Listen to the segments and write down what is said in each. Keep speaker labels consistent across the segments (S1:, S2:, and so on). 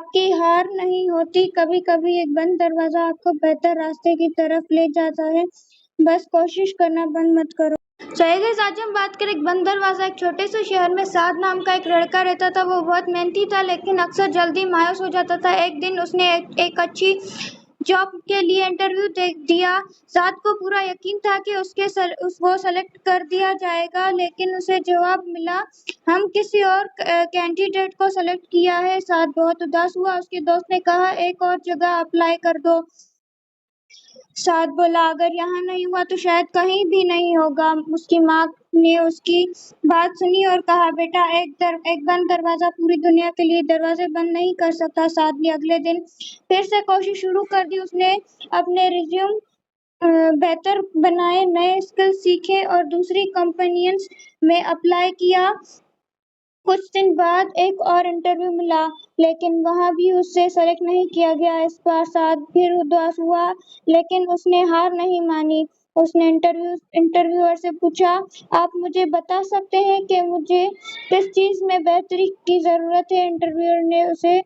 S1: आपकी हार नहीं होती, कभी कभी एक बंद दरवाजा आपको बेहतर रास्ते की तरफ ले जाता है, बस कोशिश करना बंद मत करो। गाइस, आज हम बात करें एक बंद दरवाजा। एक छोटे से शहर में साद नाम का एक लड़का रहता था। वो बहुत मेहनती था, लेकिन अक्सर जल्दी मायूस हो जाता था। एक दिन उसने एक अच्छी जॉब के लिए इंटरव्यू दिया। साद को पूरा यकीन था कि वो सेलेक्ट कर दिया जाएगा, लेकिन उसे जवाब मिला, हम किसी और कैंडिडेट को सेलेक्ट किया है। साद बहुत उदास हुआ। उसके दोस्त ने कहा, एक और जगह अप्लाई कर दो। साद बोला, अगर यहाँ नहीं हुआ तो शायद कहीं भी नहीं होगा। उसकी माँ ने उसकी बात सुनी और कहा, बेटा, एक बंद दरवाजा पूरी दुनिया के लिए दरवाजे बंद नहीं कर सकता। साद ने अगले दिन फिर से कोशिश शुरू कर दी। उसने अपने रिज्यूम बेहतर बनाए, नए स्किल सीखे और दूसरी कंपनियंस में अप्लाई किया। कुछ दिन बाद एक और इंटरव्यू मिला, लेकिन वहां भी उससे सेलेक्ट नहीं किया गया। इस बार साद फिर उदास हुआ, लेकिन उसने हार नहीं मानी। उसने इंटरव्यूअर से पूछा, आप मुझे बता सकते हैं कि मुझे किस चीज में बेहतरी की जरूरत है? इंटरव्यूअर ने उसे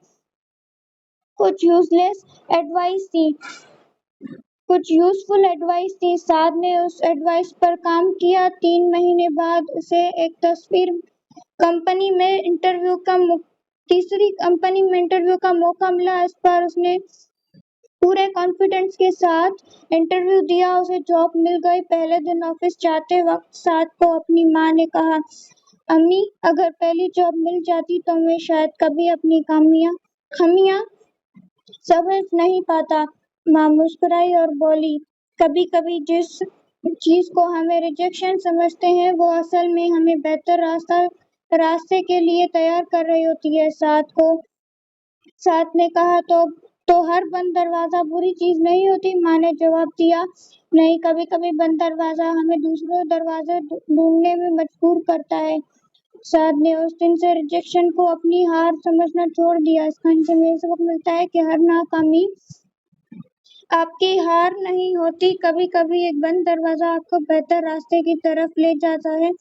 S1: कुछ यूजफुल एडवाइस दी। साद ने उस एडवाइस पर काम किया। 3 महीने बाद उसे एक तीसरी कंपनी में इंटरव्यू का मौका मिला। इस बार उसने पूरे कॉन्फिडेंस के साथ इंटरव्यू दिया। उसे जॉब मिल गई। पहले दिन ऑफिस जाते वक्त साद को अपनी माँ ने कहा, अम्मी, अगर पहली जॉब मिल जाती तो मैं शायद कभी अपनी खामियां समझ नहीं पाता। माँ मुस्कुराई और बोली, कभी कभी जिस चीज को हमें रिजेक्शन समझते हैं, वो असल में हमें बेहतर रास्ते के लिए तैयार कर रही होती है। साद ने कहा, तो हर बंद दरवाजा बुरी चीज नहीं होती। माँ ने जवाब दिया, नहीं, कभी कभी बंद दरवाजा हमें दूसरे दरवाजे ढूंढने में मजबूर करता है। साद ने उस दिन से रिजेक्शन को अपनी हार समझना छोड़ दिया। इस कहानी से हमें सबक मिलता है कि हर नाकामी आपकी हार नहीं होती, कभी कभी एक बंद दरवाजा आपको बेहतर रास्ते की तरफ ले जाता है,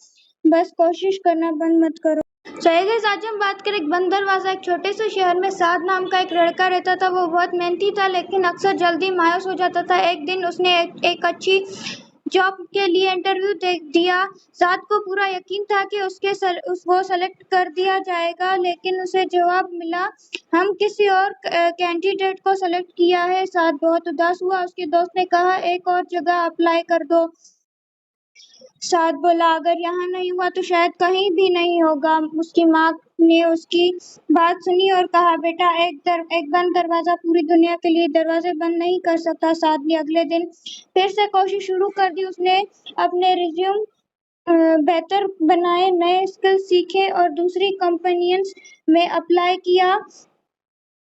S1: बस कोशिश करना बंद मत करो। गाइस, आज हम बात करें एक बंद दरवाजा। एक छोटे से शहर में साद नाम का एक लड़का रहता था। वो बहुत मेहनती था, लेकिन अक्सर जल्दी मायूस हो जाता था। एक दिन उसने एक अच्छी जॉब के लिए इंटरव्यू दिया। साद को पूरा यकीन था कि वो सेलेक्ट कर दिया जाएगा, लेकिन उसे जवाब मिला, हम किसी और कैंडिडेट को सेलेक्ट किया है। साद बहुत उदास हुआ। उसके दोस्त ने कहा, एक और जगह अप्लाई कर दो। साद बोला, अगर यहाँ नहीं हुआ तो शायद कहीं भी नहीं होगा। उसकी माँ ने उसकी बात सुनी और कहा, बेटा, एक बंद दरवाजा पूरी दुनिया के लिए दरवाजे बंद नहीं कर सकता। साद ने अगले दिन फिर से कोशिश शुरू कर दी। उसने अपने रिज्यूम बेहतर बनाए, नए स्किल सीखे और दूसरी कंपनियंस में अप्लाई किया।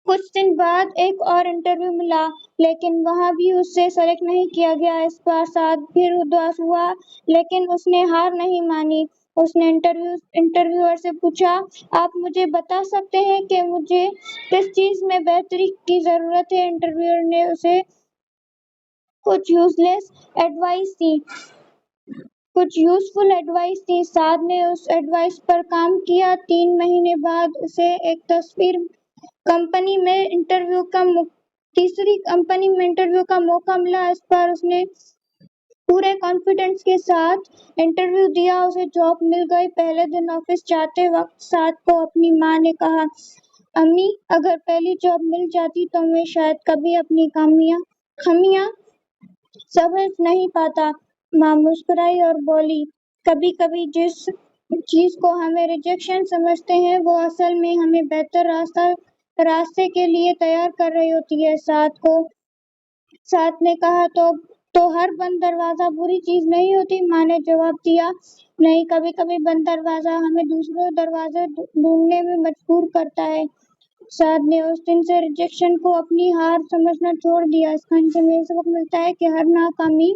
S1: कुछ दिन बाद एक और इंटरव्यू मिला, लेकिन वहां भी उससे सेलेक्ट नहीं किया गया। इस बार साद फिर उदास हुआ, लेकिन उसने हार नहीं मानी। उसने इंटरव्यूअर से पूछा, आप मुझे बता सकते हैं कि मुझे किस चीज में बेहतरी की जरूरत है? इंटरव्यूअर ने उसे कुछ यूजफुल एडवाइस दी। साद ने उस एडवाइस पर काम किया। 3 महीने बाद उसे एक तीसरी कंपनी में इंटरव्यू का मौका मिला। इस बार उसने पूरे कॉन्फिडेंस के साथ इंटरव्यू दिया। उसे जॉब मिल गई। पहले दिन ऑफिस जाते वक्त साद को अपनी माँ ने कहा, अम्मी, अगर पहली जॉब मिल जाती तो मैं शायद कभी अपनी खामियां समझ नहीं पाता। माँ मुस्कुराई और बोली, कभी कभी जिस चीज को हमें रिजेक्शन समझते हैं, वो असल में हमें बेहतर रास्ते के लिए तैयार कर रही होती है। साद ने कहा, तो हर बंद दरवाजा बुरी चीज नहीं होती। माँ ने जवाब दिया, नहीं, कभी कभी बंद दरवाजा हमें दूसरे दरवाजे ढूंढने में मजबूर करता है। साद ने उस दिन से रिजेक्शन को अपनी हार समझना छोड़ दिया। इस कहानी से हमें सबक मिलता है कि हर नाकामी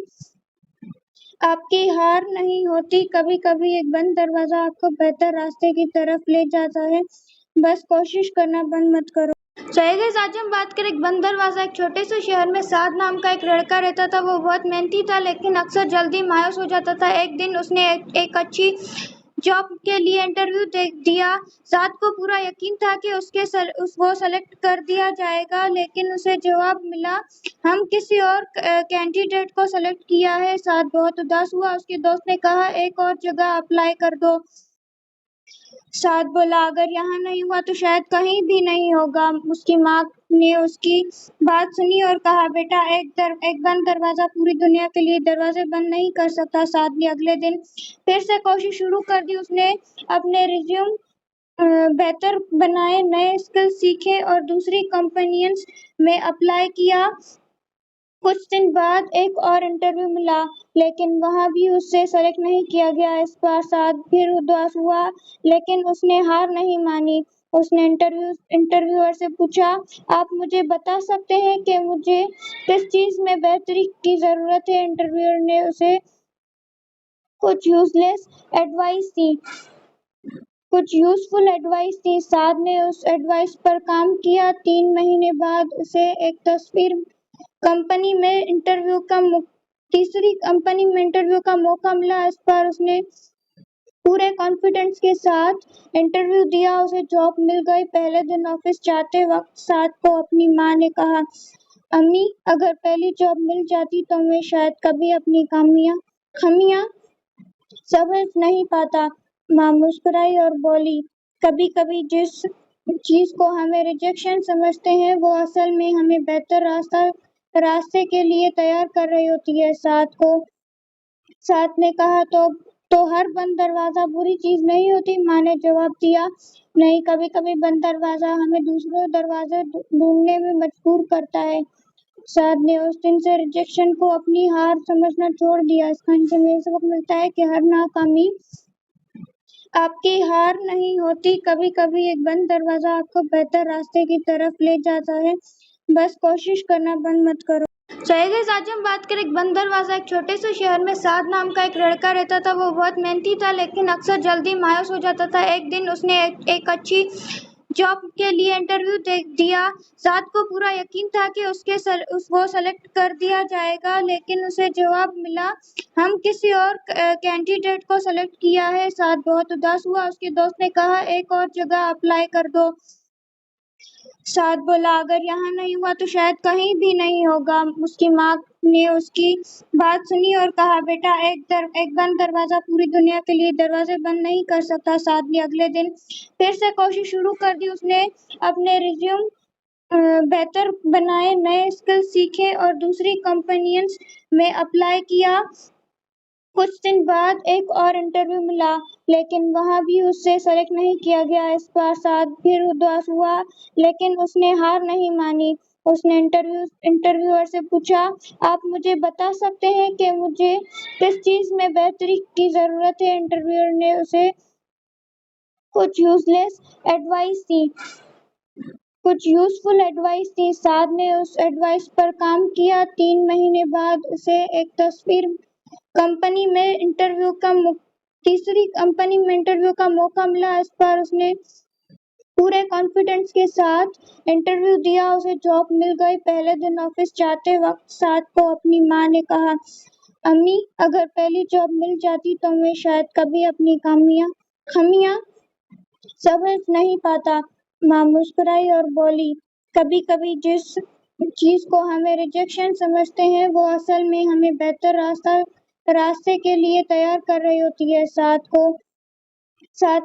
S1: आपकी हार नहीं होती, कभी कभी एक बंद दरवाजा आपको बेहतर रास्ते की तरफ ले जाता है, बस कोशिश करना बंद मत करो। गाइस, आज हम बात करें एक बंद दरवाजा। एक छोटे से शहर में साद नाम का एक लड़का रहता था। वो बहुत मेहनती था, लेकिन अक्सर जल्दी मायूस हो जाता था। एक दिन उसने एक अच्छी जॉब के लिए इंटरव्यू दिया। साद को पूरा यकीन था कि वो सेलेक्ट कर दिया जाएगा, लेकिन उसे जवाब मिला, हम किसी और कैंडिडेट को सेलेक्ट किया है। साद बहुत उदास हुआ। उसके दोस्त ने कहा, एक और जगह अप्लाई कर दो। साद बोला, अगर यहाँ नहीं हुआ तो शायद कहीं भी नहीं होगा। उसकी माँ ने उसकी बात सुनी और कहा, बेटा, एक बंद दरवाजा पूरी दुनिया के लिए दरवाजे बंद नहीं कर सकता। साद ने अगले दिन फिर से कोशिश शुरू कर दी। उसने अपने रिज्यूम बेहतर बनाए, नए स्किल सीखे और दूसरी कंपनियंस में अप्लाई किया। कुछ दिन बाद एक और इंटरव्यू मिला, लेकिन वहाँ भी उससे सेलेक्ट नहीं किया गया। इस बार साद फिर उदास हुआ, लेकिन उसने हार नहीं मानी। उसने इंटरव्यूअर से पूछा, आप मुझे बता सकते हैं कि मुझे किस चीज में बेहतरी की जरूरत है? इंटरव्यूअर ने उसे कुछ यूजफुल एडवाइस दी। साद ने उस एडवाइस पर काम किया। 3 महीने बाद उसे एक कंपनी में तीसरी कंपनी में इंटरव्यू का मौका मिला। इस बार उसने पूरे कॉन्फिडेंस के साथ इंटरव्यू दिया। उसे जॉब मिल गई। पहले दिन ऑफिस जाते वक्त साद को अपनी माँ ने कहा, अम्मी, अगर पहली जॉब मिल जाती तो मैं शायद कभी अपनी खामियां समझ नहीं पाता। माँ मुस्कुराई और बोली, कभी कभी जिस चीज को हमें रिजेक्शन समझते हैं, वो असल में हमें बेहतर रास्ते के लिए तैयार कर रही होती है। साथ ने कहा, तो हर बंद दरवाजा बुरी चीज नहीं होती। माँ ने जवाब दिया, नहीं, कभी कभी बंद दरवाजा हमें दूसरे दरवाजे ढूंढने में मजबूर करता है। साद ने उस दिन से रिजेक्शन को अपनी हार समझना छोड़ दिया। इस कहानी से हमें सबक मिलता है कि हर नाकामी आपकी हार नहीं होती। कभी कभी एक बंद दरवाजा आपको बेहतर रास्ते की तरफ ले जाता है। बस कोशिश करना बंद मत करो। सही गाइस, आज हम बात करें एक बंद दरवाजा। एक छोटे से शहर में साद नाम का एक लड़का रहता था। वो बहुत मेहनती था, लेकिन अक्सर जल्दी मायूस हो जाता था। एक दिन उसने एक अच्छी जॉब के लिए इंटरव्यू दिया। साद को पूरा यकीन था कि वो सेलेक्ट कर दिया जाएगा, लेकिन उसे जवाब मिला, हम किसी और कैंडिडेट को सेलेक्ट किया है। साद बहुत उदास हुआ। उसके दोस्त ने कहा, एक और जगह अप्लाई कर दो। साद बोला, अगर यहाँ नहीं हुआ तो शायद कहीं भी नहीं होगा। उसकी माँ ने उसकी बात सुनी और कहा, बेटा, एक बंद दरवाजा पूरी दुनिया के लिए दरवाजे बंद नहीं कर सकता। साद ने अगले दिन फिर से कोशिश शुरू कर दी। उसने अपने रिज्यूम बेहतर बनाए, नए स्किल सीखे और दूसरी कंपनियंस में अप्लाई किया। कुछ दिन बाद एक और इंटरव्यू मिला, लेकिन वहाँ भी उससे सेलेक्ट नहीं किया गया। इस बार साद फिर उदास हुआ, लेकिन उसने हार नहीं मानी। उसने इंटरव्यूअर से पूछा, आप मुझे बता सकते हैं कि मुझे किस चीज में बेहतरी की जरूरत है? इंटरव्यूअर ने उसे कुछ यूजफुल एडवाइस दी। साद ने उस एडवाइस पर काम किया। 3 महीने बाद उसे एक कंपनी में तीसरी कंपनी में इंटरव्यू का मौका मिला। इस बार उसने पूरे कॉन्फिडेंस के साथ इंटरव्यू दिया। उसे जॉब मिल गई। पहले दिन ऑफिस जाते वक्त साद को अपनी माँ ने कहा, अम्मी, अगर पहली जॉब मिल जाती तो मैं शायद कभी अपनी खामियां समझ नहीं पाता। माँ मुस्कुराई और बोली, कभी कभी जिस चीज को हमें रिजेक्शन समझते हैं, वो असल में हमें बेहतर रास्ते के लिए तैयार कर रही होती है। साद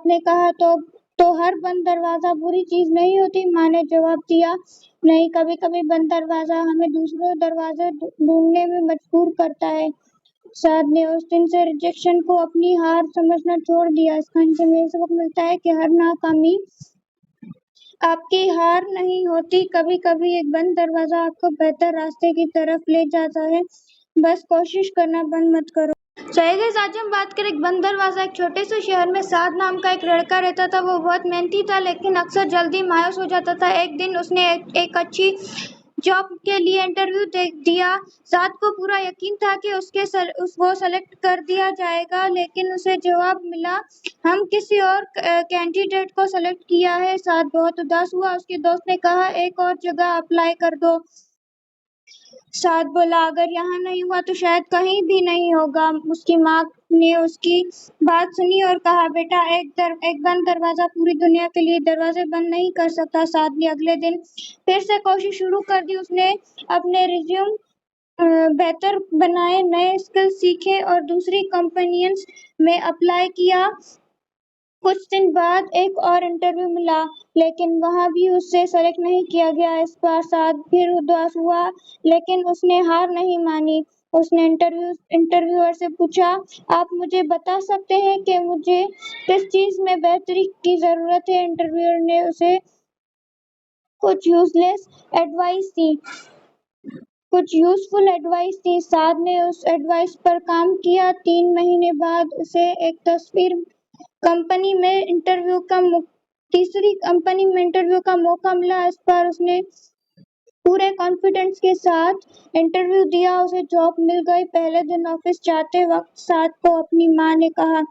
S1: ने कहा, तो हर बंद दरवाजा बुरी चीज नहीं होती। माँ ने जवाब दिया, नहीं, कभी कभी बंद दरवाजा हमें दूसरे दरवाजे ढूंढने में मजबूर करता है। साद ने उस दिन से रिजेक्शन को अपनी हार समझना छोड़ दिया। इस कहानी से हमें सबक मिलता है कि हर नाकामी आपकी हार नहीं होती। कभी कभी एक बंद दरवाजा आपको बेहतर रास्ते की तरफ ले जाता है। बस कोशिश करना बंद मत करो। सही गाइस, आज हम बात करें एक बंद दरवाजा। एक छोटे से शहर में साद नाम का एक लड़का रहता था। वो बहुत मेहनती था, लेकिन अक्सर जल्दी मायूस हो जाता था। एक दिन उसने एक अच्छी जॉब के लिए इंटरव्यू दिया। साद को पूरा यकीन था कि वो सेलेक्ट कर दिया जाएगा, लेकिन उसे जवाब मिला, हम किसी और कैंडिडेट को सेलेक्ट किया है। साद बहुत उदास हुआ। उसके दोस्त ने कहा, एक और जगह अप्लाई कर दो। साद बोला, अगर यहाँ नहीं हुआ तो शायद कहीं भी नहीं होगा। उसकी माँ ने उसकी बात सुनी और कहा, बेटा एक बंद दरवाजा पूरी दुनिया के लिए दरवाजे बंद नहीं कर सकता। साद ने अगले दिन फिर से कोशिश शुरू कर दी। उसने अपने रिज्यूम बेहतर बनाए, नए स्किल सीखे और दूसरी कंपनियंस में अप्लाई किया। कुछ दिन बाद एक और इंटरव्यू मिला, लेकिन वहां भी उससे सेलेक्ट नहीं किया गया। इस बार साद फिर उदास हुआ, लेकिन उसने हार नहीं मानी। उसने इंटरव्यूअर से पूछा, आप मुझे बता सकते हैं कि मुझे किस चीज में बेहतरी की जरूरत है? इंटरव्यूअर ने उसे कुछ एडवाइस दी कुछ यूजफुल एडवाइस दी। साद ने उस एडवाइस पर काम किया। 3 महीने बाद उसे एक कंपनी में तीसरी कंपनी में इंटरव्यू का मौका मिला। इस बार उसने पूरे कॉन्फिडेंस के साथ इंटरव्यू दिया। उसे जॉब मिल गई। पहले दिन ऑफिस जाते वक्त साद को अपनी माँ ने कहा,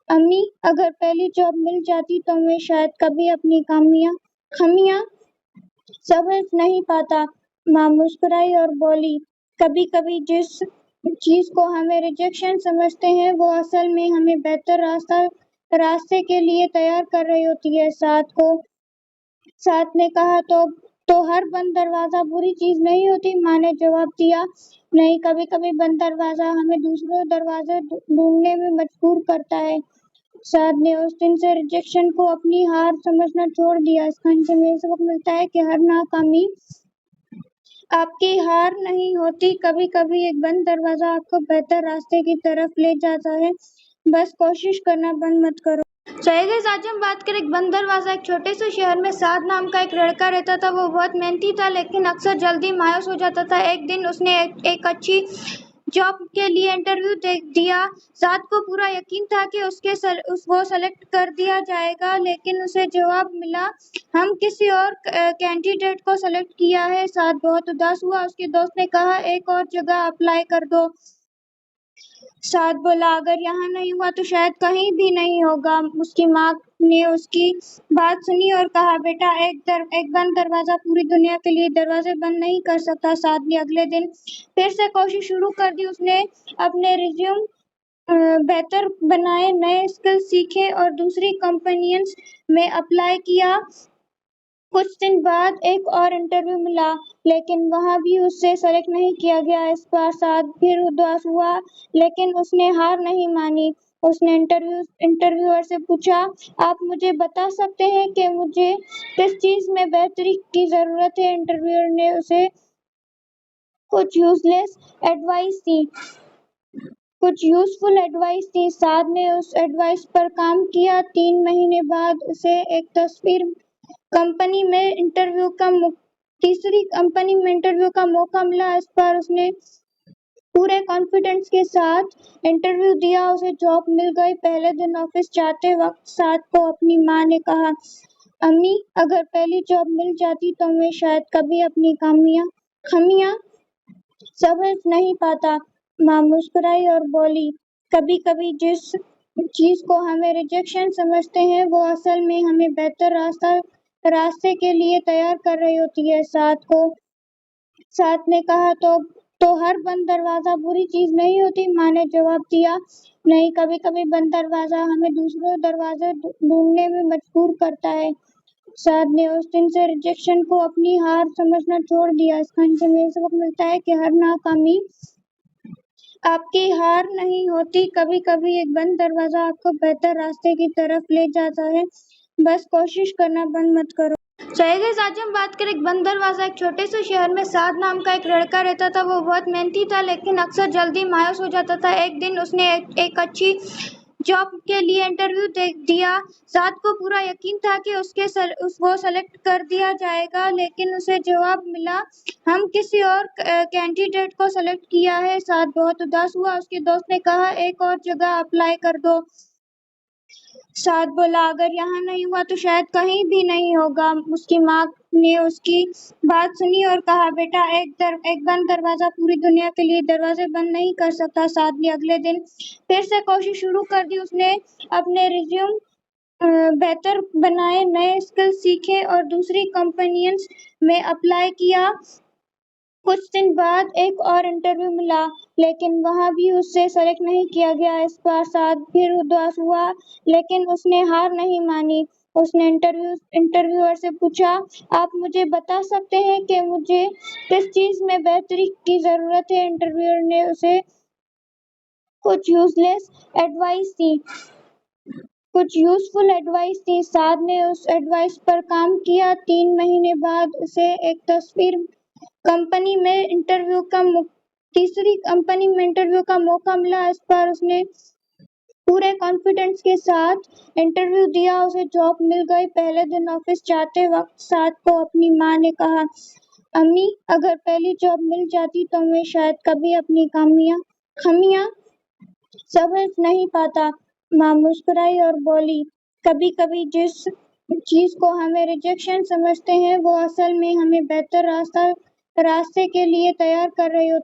S1: अम्मी, अगर पहली जॉब मिल जाती तो मैं शायद कभी अपनी खामियां समझ नहीं पाता। माँ मुस्कुराई और बोली, कभी कभी जिस चीज को हमें रिजेक्शन समझते हैं वो असल में हमें बेहतर रास्ते के लिए तैयार कर रही होती है। साथ ने कहा, तो हर बंद दरवाजा बुरी चीज नहीं होती। माँ ने जवाब दिया, नहीं, कभी कभी बंद दरवाजा हमें दूसरे दरवाजे ढूंढने में मजबूर करता है। साद ने उस दिन से रिजेक्शन को अपनी हार समझना छोड़ दिया। इस कहानी से हमें सबक मिलता है कि हर नाकामी आपकी हार नहीं होती। कभी कभी एक बंद दरवाजा आपको बेहतर रास्ते की तरफ ले जाता है। बस कोशिश करना बंद मत करो। चलिए गाइस, आज हम बात करें एक बंद दरवाजा। एक छोटे से शहर में साद नाम का एक लड़का रहता था। वो बहुत मेहनती था, लेकिन अक्सर जल्दी मायूस हो जाता था। एक दिन उसने एक अच्छी जॉब के लिए इंटरव्यू दिया। साद को पूरा यकीन था कि वो सेलेक्ट कर दिया जाएगा, लेकिन उसे जवाब मिला, हम किसी और कैंडिडेट को सेलेक्ट किया है। साद बहुत उदास हुआ। उसके दोस्त ने कहा, एक और जगह अप्लाई कर दो। साद बोला, अगर यहाँ नहीं हुआ तो शायद कहीं भी नहीं होगा। उसकी माँ ने उसकी बात सुनी और कहा, बेटा एक बंद दरवाजा पूरी दुनिया के लिए दरवाजे बंद नहीं कर सकता। साद ने अगले दिन फिर से कोशिश शुरू कर दी। उसने अपने रिज्यूम बेहतर बनाए, नए स्किल सीखे और दूसरी कंपनियंस में अप्लाई किया। कुछ दिन बाद एक और इंटरव्यू मिला, लेकिन वहां भी उससे सेलेक्ट नहीं किया गया। इस बार साद फिर उदास हुआ, लेकिन उसने हार नहीं मानी। उसने इंटरव्यूअर से पूछा, आप मुझे बता सकते हैं कि मुझे किस चीज में बेहतरी की जरूरत है? इंटरव्यूअर ने उसे कुछ एडवाइस दी कुछ यूजफुल एडवाइस दी। साद ने उस एडवाइस पर काम किया। 3 महीने बाद उसे कंपनी में इंटरव्यू का तीसरी कंपनी में इंटरव्यू का मौका मिला। इस बार उसने पूरे कॉन्फिडेंस के साथ इंटरव्यू दिया। उसे जॉब मिल गई। पहले दिन ऑफिस जाते वक्त साद को अपनी माँ ने कहा, अम्मी, अगर पहली जॉब मिल जाती तो मैं शायद कभी अपनी खामियां समझ नहीं पाता। माँ मुस्कुराई और बोली, कभी कभी जिस चीज को हमें रिजेक्शन समझते हैं वो असल में हमें बेहतर रास्ते के लिए तैयार कर रही होती है। साथ ने कहा, तो हर बंद दरवाजा बुरी चीज नहीं होती। माँ ने जवाब दिया, नहीं, कभी कभी बंद दरवाजा हमें दूसरे दरवाजे ढूंढने में मजबूर करता है। साद ने उस दिन से रिजेक्शन को अपनी हार समझना छोड़ दिया। इस कहानी से हमें सबक मिलता है कि हर नाकामी आपकी हार नहीं होती। कभी कभी एक बंद दरवाजा आपको बेहतर रास्ते की तरफ ले जाता है। बस कोशिश करना बंद मत करो। चलिए गाइस, आज हम बात करें एक बंद दरवाजा। एक छोटे से शहर में साद नाम का एक लड़का रहता था। वो बहुत मेहनती था, लेकिन अक्सर जल्दी मायूस हो जाता था। एक दिन उसने एक अच्छी जॉब के लिए इंटरव्यू दिया। साद को पूरा यकीन था कि वो सेलेक्ट कर दिया जाएगा, लेकिन उसे जवाब मिला, हम किसी और कैंडिडेट को सेलेक्ट किया है। साद बहुत उदास हुआ। उसके दोस्त ने कहा, एक और जगह अप्लाई कर दो। साद बोला, अगर यहाँ नहीं हुआ तो शायद कहीं भी नहीं होगा। उसकी माँ ने उसकी बात सुनी और कहा, बेटा एक बंद दरवाजा पूरी दुनिया के लिए दरवाजे बंद नहीं कर सकता। साद ने अगले दिन फिर से कोशिश शुरू कर दी। उसने अपने रिज्यूम बेहतर बनाए, नए स्किल सीखे और दूसरी कंपनियंस में अप्लाई किया। कुछ दिन बाद एक और इंटरव्यू मिला, लेकिन वहाँ भी उससे सेलेक्ट नहीं किया गया। इस बार साद फिर उदास हुआ, लेकिन उसने हार नहीं मानी। उसने इंटरव्यूअर से पूछा, आप मुझे बता सकते हैं कि मुझे किस चीज में बेहतरी की जरूरत है? इंटरव्यूअर ने उसे कुछ यूजफुल एडवाइस दी। साद ने उस एडवाइस पर काम किया। 3 महीने बाद उसे एक तीसरी कंपनी में इंटरव्यू का मौका मिला। इस बार उसने पूरे कॉन्फिडेंस के साथ इंटरव्यू दिया, उसे जॉब मिल गई। पहले दिन ऑफिस जाते वक्त साद को अपनी माँ ने कहा, अम्मी, अगर पहली जॉब मिल जाती तो मैं शायद कभी अपनी खामियां समझ नहीं पाता। माँ मुस्कुराई और बोली, कभी कभी जिस चीज को हमें रिजेक्शन समझते हैं वो असल में हमें बेहतर रास्ते के लिए तैयार कर रही होती